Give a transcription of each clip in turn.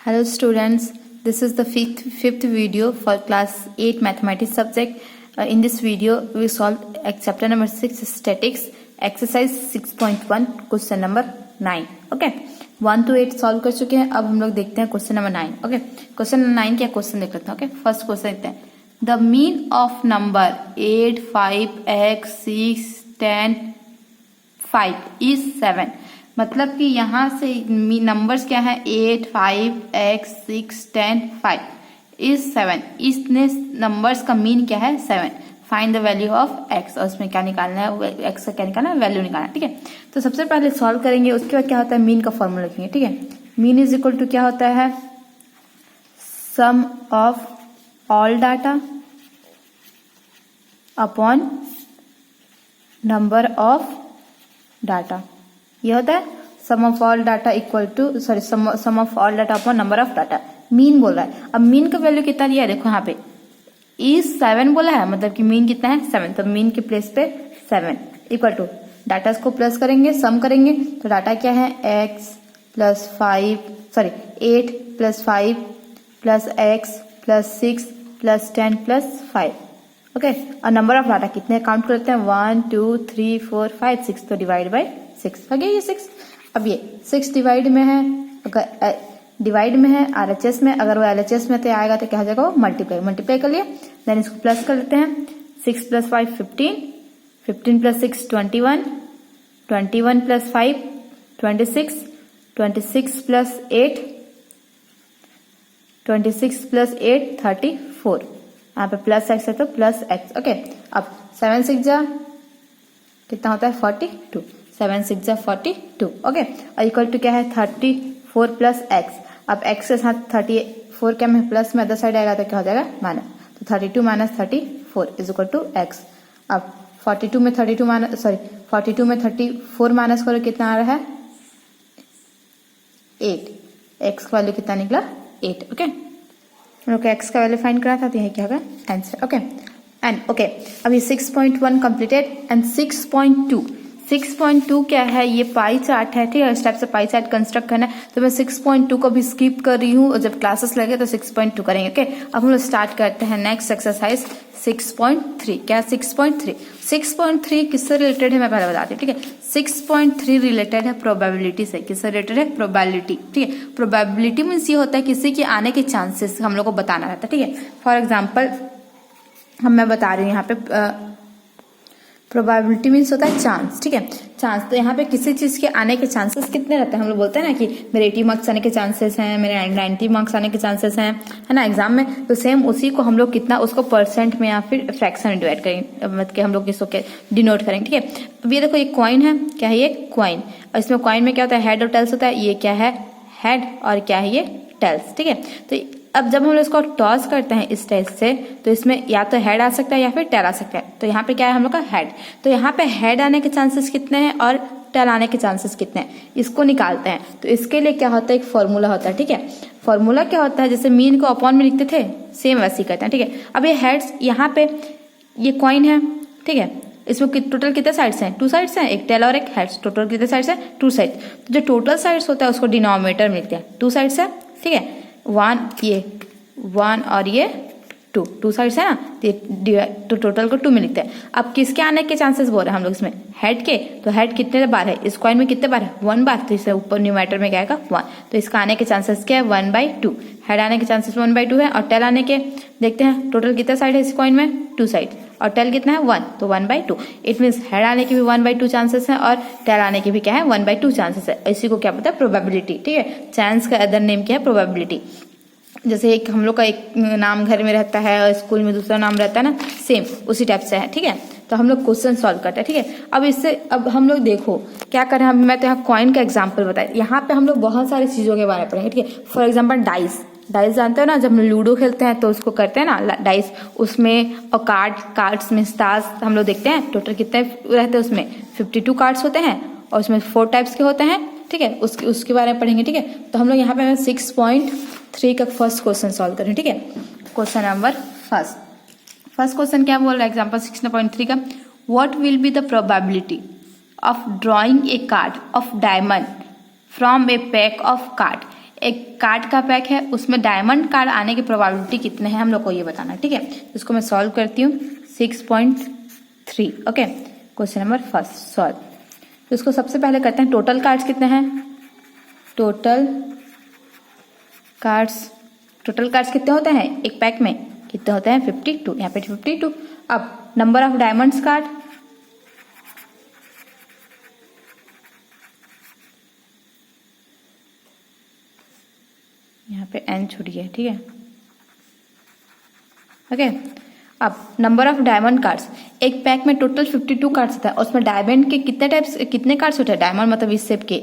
Hello students, this is the fifth video for class 8 mathematics subject. In this video we will solve chapter number 6 statics exercise 6.1 question number 9. Okay, 1 to 8 solve कर चुके हैं. अब हम लोग देखते हैं question number 9. Okay, question number 9 क्या question देख लेते हैं. ओके, फर्स्ट क्वेश्चन देखते हैं. The mean of number 8, 5, x, 6, 10, 5 is 7. मतलब कि यहाँ से नंबर्स क्या है 8, 5, x, 6, 10, 5 इज 7. इसने नंबर्स का मीन क्या है 7. Find the value of x. और उसमें क्या निकालना है, x का क्या निकालना है, वैल्यू निकालना है. ठीक है, तो सबसे पहले सॉल्व करेंगे. उसके बाद क्या होता है, मीन का फॉर्मूला लिखेंगे. ठीक है, मीन इज इक्वल टू क्या होता है, sum of all data upon number of data. ये होता है sum of all data equal to sum of all data upon number of data. Mean बोल रहा है. अब मीन का वैल्यू कितना लिया है, देखो यहाँ पे इज 7 बोला है, मतलब कि मीन कितना है 7. तो मीन के प्लेस पे 7 इक्वल टू डाटा को प्लस करेंगे, सम करेंगे. तो डाटा क्या है x plus 8 plus 5 plus x plus 6 plus 10 plus 5. Okay, और नंबर ऑफ डाटा कितने काउंट करते हैं 1 2 3 4 5 6. तो डिवाइड बाय 6 हो गया ये 6. अब ये 6 डिवाइड में है, अगर डिवाइड में है RHS में, अगर वो LHS में तो आएगा तो क्या हो जाएगा, वो मल्टीप्लाई कर लिया. देन इसको प्लस कर लेते हैं. 6 plus 5 15, 15 plus 6 21, 21 plus 5 26, 26 plus 8 26 plus 8 34. यहाँ पे प्लस x है तो प्लस x. ओके, अब 7 6 जा कितना होता है 42. 7 6 जा 42. ओके, और इक्वल टू क्या है 34 प्लस x. अब x के साथ 34 क्या में प्लस में अदर साइड आएगा तो क्या हो जाएगा माइनस. तो 32 minus 34 is equal to x. अब 42 में 34 माइनस करो कितना आ रहा है 8. x का वैल्यू कितना निकला 8. ओके, हम लोग x का वैल्यू फाइंड करा था, तो यही क्या होगा आंसर. ओके, एंड ओके, अभी 6.1 कंप्लीटेड एंड 6.2 क्या है, ये पाई चार्ट है. ठीक है, इस टाइप से पाई चार्ट कंस्ट्रक्ट करना है. तो मैं 6.2 को भी स्किप कर रही हूँ, और जब क्लासेस लगे तो 6.2 करेंगे. ओके, अब हम लोग स्टार्ट करते हैं नेक्स्ट एक्सरसाइज 6.3. क्या 6.3 किससे रिलेटेड है मैं पहले बताती हूँ. ठीक है, 6.3 रिलेटेड है प्रोबेबिलिटी से. किससे रिलेटेड है, प्रोबेबिलिटी. ठीक है, प्रोबेबिलिटी मीन्स ये होता है किसी के आने के चांसेस हम लोग को बताना रहता है. ठीक है, फॉर एग्जाम्पल मैं बता रही हूँ यहाँ पे प्रोबेबिलिटी मीन्स होता है चांस. ठीक है, चांस. तो यहाँ पे किसी चीज के आने के चांसेस कितने रहते हैं, हम लोग बोलते हैं ना कि मेरे 80 मार्क्स आने के चांसेस हैं, मेरे 90 मार्क्स आने के चांसेस हैं, है ना एग्जाम में. तो सेम उसी को हम लोग कितना उसको परसेंट में या फिर फ्रैक्शन में डिवाइड करेंगे, मतलब कि हम लोग इसको डिनोट करेंगे. ठीक है, अब ये देखो ये कॉइन है. क्या है ये कॉइन, और इसमें कॉइन में क्या होता है हेड और टेल्स होता है. ये क्या है हेड और क्या है ये टेल्स. ठीक है, तो अब जब हम लोग इसको टॉस करते हैं इस टाइप से, तो इसमें या तो हेड आ सकता है या फिर टेल आ सकता है. तो यहाँ पे क्या है हम लोग का हेड. तो यहाँ पे हेड आने के चांसेस कितने हैं और टेल आने के चांसेस कितने हैं, इसको निकालते हैं. तो इसके लिए क्या होता है, एक फॉर्मूला होता है. ठीक है, फॉर्मूला क्या होता है, जैसे मीन को अपॉन में लिखते थे सेम वैसे ही करते हैं. ठीक है, अब ये हेड्स, यहाँ पे ये कॉइन है. ठीक है, इसमें टोटल कितने साइड्स हैं, 2 साइड्स हैं, एक टेल और एक हेड्स. टोटल कितने साइड्स हैं 2 साइड. तो जो टोटल साइड्स होता है उसको डिनोमिनेटर में लिखते हैं. 2 साइड्स है. ठीक है, 1 और ये 2 साइड्स है ना, तो टोटल को 2 में लिखते हैं. अब किसके आने के चांसेस बोल रहे हैं हम लोग इसमें, हेड के. तो हेड कितने बार है इस कॉइन में, कितने बार है 1 बार. तो इससे ऊपर न्यूमरेटर में क्या आएगा 1. तो इसका आने के चांसेस क्या है 1/2. हेड आने के चांसेस 1/2 है. और टेल आने के देखते हैं टोटल कितने साइड है इस कॉइन में 2 साइड, और टेल कितना है 1, तो 1/2. इट मीन्स हेड आने के भी 1/2 चांसेस है और टेल आने के भी क्या है 1/2 चांसेस है. इसी को क्या पता है प्रोबेबिलिटी. ठीक है, चांस का अदर नेम क्या है प्रोबेबिलिटी. जैसे एक हम लोग का एक नाम घर में रहता है और स्कूल में दूसरा नाम रहता है ना, सेम उसी टाइप से है. ठीक है, तो हम लोग क्वेश्चन सॉल्व करते हैं. ठीक है, अब इससे अब हम लोग देखो क्या कर रहे हैं. मैं तो यहाँ कॉइन का एग्जांपल बताया. यहाँ पे हम लोग बहुत सारी चीजों के बारे में पढ़ेंगे. ठीक है, फॉर एग्जांपल डाइस जानते हो ना, जब हम लूडो खेलते हैं तो उसको करते हैं ना डाइस, उसमें और कार्ड्स में स्टार्स हम लोग देखते हैं. टोटल कितने रहते हैं उसमें 52 कार्ड्स होते हैं, और उसमें 4 टाइप्स के होते हैं. ठीक है, उसके बारे में पढ़ेंगे. ठीक है, तो हम लोग यहाँ पे 6.3 का फर्स्ट क्वेश्चन सॉल्व करें. ठीक है, क्वेश्चन नंबर फर्स्ट क्वेश्चन क्या बोल रहा है एग्जाम्पल 6.3 का, what will be the probability of drawing A card of diamond from A pack of card एक कार्ड का पैक है, उसमें डायमंड कार्ड आने की प्रोबेबिलिटी कितने हैं हम लोग को ये बताना, ठीक है। इसको मैं सॉल्व करती हूँ। 6.3, okay. Question number first solve. तो इसको सबसे पहले करते हैं, टोटल कार्ड्स कितने हैं, टोटल कार्ड्स कितने होते हैं एक पैक में, कितने होते हैं 52, यहाँ पे 52। अब नंबर ऑफ डायमंड्स कार्ड, यहाँ पे n छूट गया, ठीक है, ओके। अब नंबर ऑफ डायमंड कार्ड्स, एक पैक में टोटल 52 कार्ड्स होता है, उसमें डायमंड के कितने टाइप्स, कितने कार्ड्स होते हैं, डायमंड मतलब इस शेप के,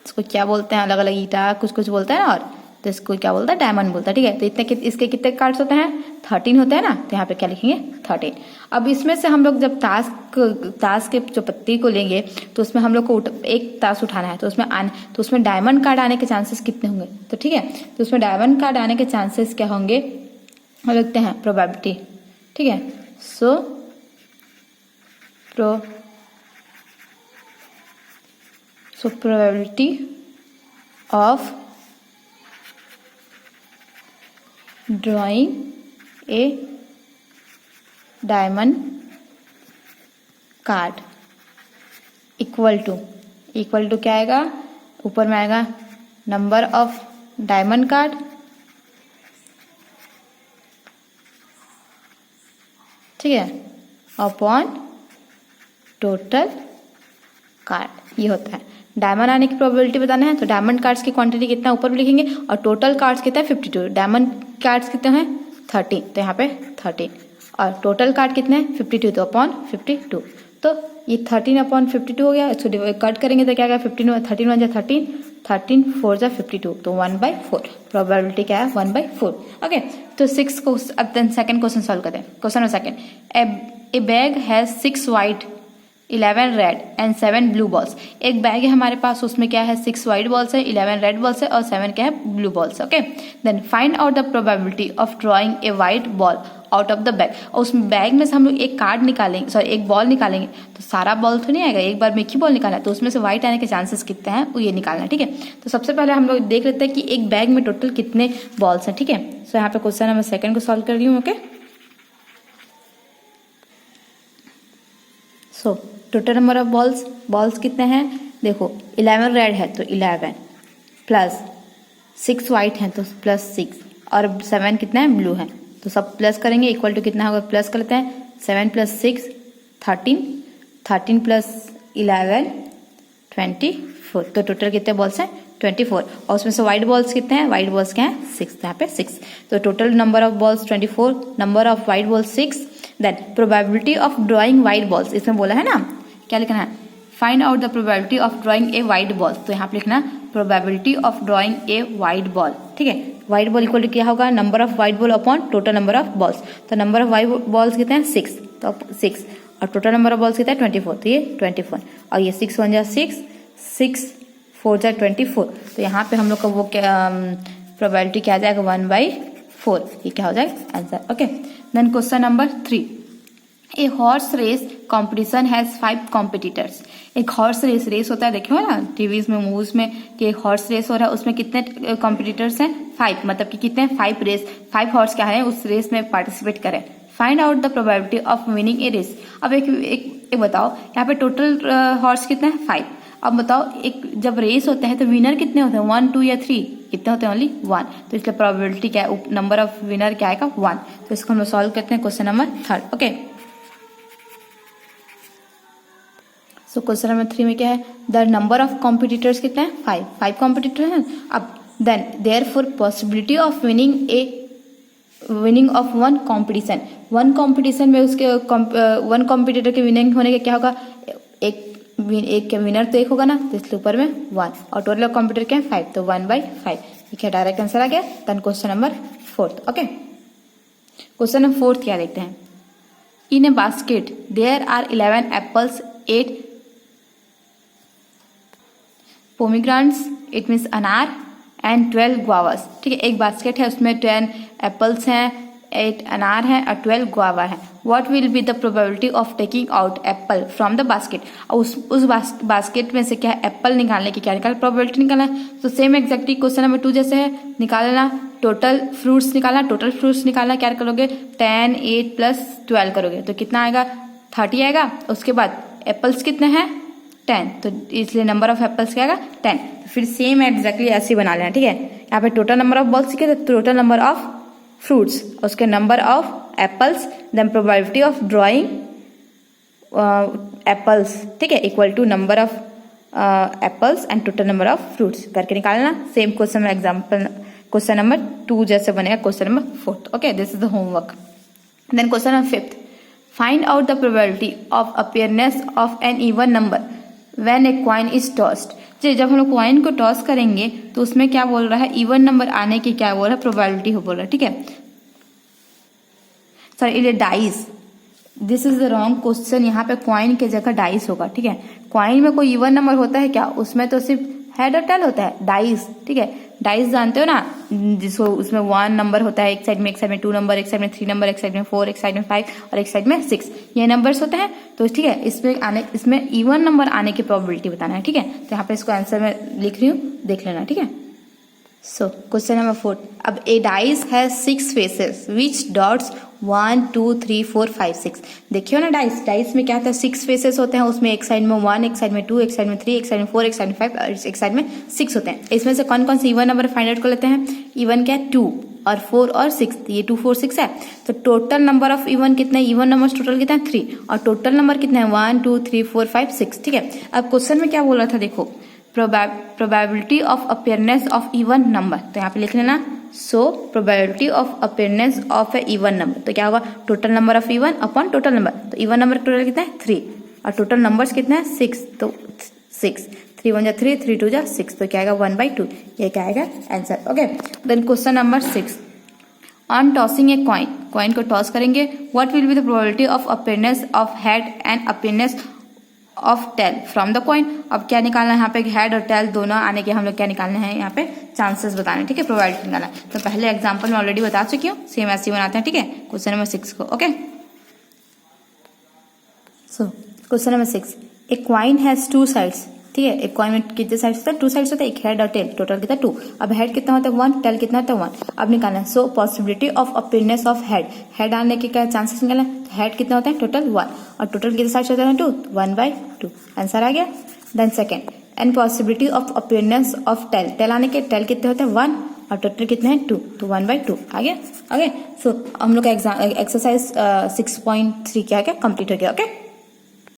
इसको क्या बोलते हैं, अलग अलग ईटा कुछ कुछ बोलते हैं ना, और तो इसको क्या बोलता है, डायमंड बोलता है, ठीक है। तो इतने इसके कितने कार्ड्स होते हैं, 13 होते हैं ना, तो यहाँ पे क्या लिखेंगे 13। अब इसमें से हम लोग जब ताश के जो पत्ती को लेंगे तो उसमें हम लोग को एक ताश उठाना है, तो उसमें डायमंड कार्ड आने के चांसेस कितने होंगे, तो ठीक है। तो उसमें डायमंड कार्ड आने के चांसेस क्या होंगे, हम लिखते हैं प्रोबेबिलिटी, ठीक है। So probability of drawing a diamond card equal to क्या आएगा, ऊपर में आएगा नंबर ऑफ डायमंड कार्ड ठीक है, अपॉन टोटल कार्ड, ये होता है। डायमंड आने की प्रोबेबिलिटी बताना है तो डायमंड कार्ड्स की क्वांटिटी कितना ऊपर भी लिखेंगे, और टोटल कार्ड्स कितना है 52, डायमंड कार्ड्स कितने हैं 13, तो यहाँ पे 13, और टोटल कार्ड कितने हैं 52, तो अपॉन 52। तो ये 13 अपॉन 52 हो गया, इसको कट करेंगे तो क्या गया 15, 13 1 13, 13 4 52, तो 1/4, प्रोबेबिलिटी क्या है 1/4, ओके। तो 6 को अब देन सेकंड क्वेश्चन सॉल्व करते हैं। Question number second, A bag has 6 white 11 red and 7 blue balls. एक बैग है हमारे पास, उसमें क्या है 6 वाइट बॉल्स है, 11 रेड बॉल्स है और 7 क्या है blue balls, okay. Then find out the probability of drawing a white ball out of the bag. और उस बैग में से हम लोग एक कार्ड निकालेंगे, सॉरी एक बॉल निकालेंगे, तो सारा बॉल तो नहीं आएगा, एक बार में एक ही बॉल निकालना है, तो उसमें से व्हाइट आने के चांसेस कितने हैं वो ये निकालना है, ठीक है। तो सबसे पहले हम लोग देख लेते हैं कि एक बैग में टोटल कितने बॉल्स हैं, ठीक है। सो यहाँ पे क्वेश्चन नंबर सेकंड को सॉल्व कर रही हूँ, okay. So total number of balls कितने हैं, देखो 11 रेड है तो 11 प्लस 6 वाइट है तो प्लस 6, और 7 कितना है ब्लू है, तो सब प्लस करेंगे, इक्वल टू कितना होगा, प्लस कर लेते हैं 7 + 6 13, 13 + 11 24, तो टोटल कितने बॉल्स हैं 24, और उसमें से व्हाइट बॉल्स कितने हैं, व्हाइट बॉल्स क्या है 6, यहाँ पे 6, तो total number of balls 24, number of white balls 6। Then probability of drawing white balls, इसमें बोला है ना क्या लिखना है, find out the probability of drawing a white ball, तो यहाँ पे लिखना probability of drawing a white ball, ठीक है। व्हाइट बॉल इक्वल टू क्या होगा, number of white ball upon total number of balls, तो नंबर ऑफ व्हाइट बॉल्स कितने हैं 6, तो 6, और टोटल नंबर ऑफ बॉल्स कितना है 24, तो ये 24, और ये 6 1 6, 6 4 24, तो यहाँ पे हम लोग का वो क्या प्रोबेबिलिटी क्या आ जाएगा 1/4, ये क्या हो जाएगा answer, okay. Then question number 3, a horse race competition has 5 competitors. एक हॉर्स रेस होता है, देखियो ना टीवीज में मूवीज में कि हॉर्स रेस हो रहा है, उसमें कितने कॉम्पिटिटर्स हैं 5, मतलब कि कितने 5 हॉर्स क्या है उस रेस में पार्टिसिपेट करें। Find out the probability of winning a race. अब एक बताओ, यहाँ पे टोटल हॉर्स कितने हैं 5। अब बताओ एक जब रेस होता है तो विनर कितने होते हैं 1 2 या 3, कितने होते हैं ओनली 1, तो इसलिए प्रोबेबिलिटी क्या है, नंबर ऑफ विनर क्या आएगा 1। तो इसको हम सॉल्व करते हैं question number 3, okay. So question number 3 में क्या है, द नंबर ऑफ कॉम्पिटिटर्स कितने हैं 5 कॉम्पिटिटर हैं। अब then therefore possibility of winning of one competition में उसके वन कॉम्पिटिटर के विनिंग होने का क्या होगा, एक विनर तो एक होगा ना, तो इसलिए ऊपर में 1, और टोटल कॉम्पिटिटर क्या है 5, तो 1/5, ये क्या डायरेक्ट आंसर आ गया। Then question number 4, okay. Question number 4 क्या देखते हैं, in a basket there are 11 apples 8 pomegranates, it means अनार, एंड 12 गुआवास, ठीक है। एक बास्केट है उसमें 10 एप्पल्स हैं 8 अनार है और 12 गुआवा है। What will be the probability of taking out Apple from the basket. उस बास्केट में से क्या है, एप्पल निकालने की क्या निकालना, प्रोबेबिलिटी निकालना है। तो सेम एग्जैक्टली क्वेश्चन नंबर 2 जैसे है, निकालना टोटल फ्रूट्स निकालना। टोटल फ्रूट्स निकालना क्या करोगे, 10 8 प्लस 12 करोगे तो कितना आएगा, 30 आएगा। उसके बाद एप्पल्स कितने हैं, 10, तो इसलिए नंबर ऑफ एप्पल्स क्या आएगा, 10। तो फिर सेम एग्जैक्टली ऐसे ही बना लेना, ठीक है। यहाँ पे टोटल नंबर ऑफ बॉल्स सीखे, तो टोटल नंबर ऑफ फ्रूट्स, उसके number of apples, then probability of drawing apples, ठीक है, equal to number of apples and total number of fruits करके निकालना। सेम क्वेश्चन में एग्जाम्पल क्वेश्चन नंबर 2 जैसे बनेगा question number 4। Okay, this is the homework. Then question number 5, find out the probability of appearance of an even number when a coin is tossed. जब हम लोग coin को toss करेंगे तो उसमें क्या बोल रहा है, इवन नंबर आने की क्या बोल रहा है, प्रोबेबिलिटी हो बोल रहा है, ठीक है। सॉरी, ये dice, this is the wrong question. यहाँ पे कॉइन की जगह डाइस होगा, ठीक है। कॉइन में कोई इवन नंबर होता है क्या, उसमें तो सिर्फ हेड और टेल होता है। डाइस, ठीक है, डाइस जानते हो ना, जिसको उसमें 1 नंबर होता है एक साइड में 2 नंबर, एक साइड में 3 नंबर, एक साइड में 4, एक साइड में 5 और एक साइड में 6, ये नंबर्स होते हैं। तो ठीक है, इसमें इवन नंबर आने की प्रोबेबिलिटी बताना है, ठीक है। तो यहाँ पे इसको आंसर में लिख रही हूँ, देख लेना, ठीक है। सो क्वेश्चन नंबर 4, अब a dice has 6 faces which dots 1 2 3 4 5 6। देखियो ना, डाइस में क्या होता है, 6 फेसेस होते हैं। उसमें एक साइड में 1, एक साइड में 2, एक साइड में 3, एक साइड में 4, एक साइड में 5 और एक साइड में 6 होते हैं। इसमें से कौन कौन से इवन नंबर फाइंड आउट कर लेते हैं। इवन क्या है, 2 और 4 और 6, ये 2 4 6 है। तो टोटल नंबर ऑफ इवन कितने, इवन नंबर टोटल कितना है 3 और टोटल नंबर कितने हैं 1 2 3 4 5 6, ठीक है। अब क्वेश्चन में क्या बोल रहा था, देखो probability of appearance of even number, तो यहाँ पे लिख लेना। So probability of appearance of a even number, तो क्या होगा, total number of even upon total number. तो इवन नंबर टोटल कितना है 3 और टोटल नंबर्स कितने हैं 6, तो 6 3 1 जा 3 3 2 जा 6, तो क्या आएगा 1/2, ये क्या आएगा answer. Okay, then question number 6, on tossing a coin को टॉस करेंगे, what will be the probability of appearance of head and appearance of tail from the coin. अब क्या निकालना है यहाँ पे, हेड और टेल दोनों आने के हम लोग क्या निकालने हैं, यहाँ पे चांसेस बताने, ठीक है, प्रोबेबिलिटी निकालना। तो पहले एग्जांपल में ऑलरेडी बता चुकी हूँ, सेम ऐसे ही बनाते हैं, ठीक है, क्वेश्चन नंबर 6 को। Okay, so question number 6, a coin has 2 sides, ठीक है। एक कॉइन में कितने साइड्स होता है, 2 साइड्स होता है, एक हेड और टेल, टोटल कितना 2। अब हेड कितना होता है 1, टेल कितना होता है 1। अब निकालना है, सो possibility of appearance of head आने के क्या चांसेस निकालना है। हेड कितना होता है टोटल 1 और टोटल कितने साइड्स होते हैं 2, 1/2, आंसर आ गया। Then second, and possibility of appearance of tail आने के टेल कितने होते हैं 1 और टोटल कितने हैं 2, तो 1/2 आ गया। ओके, सो हम लोग का एक्सरसाइज 6.3 क्या कंप्लीट हो गया। ओके।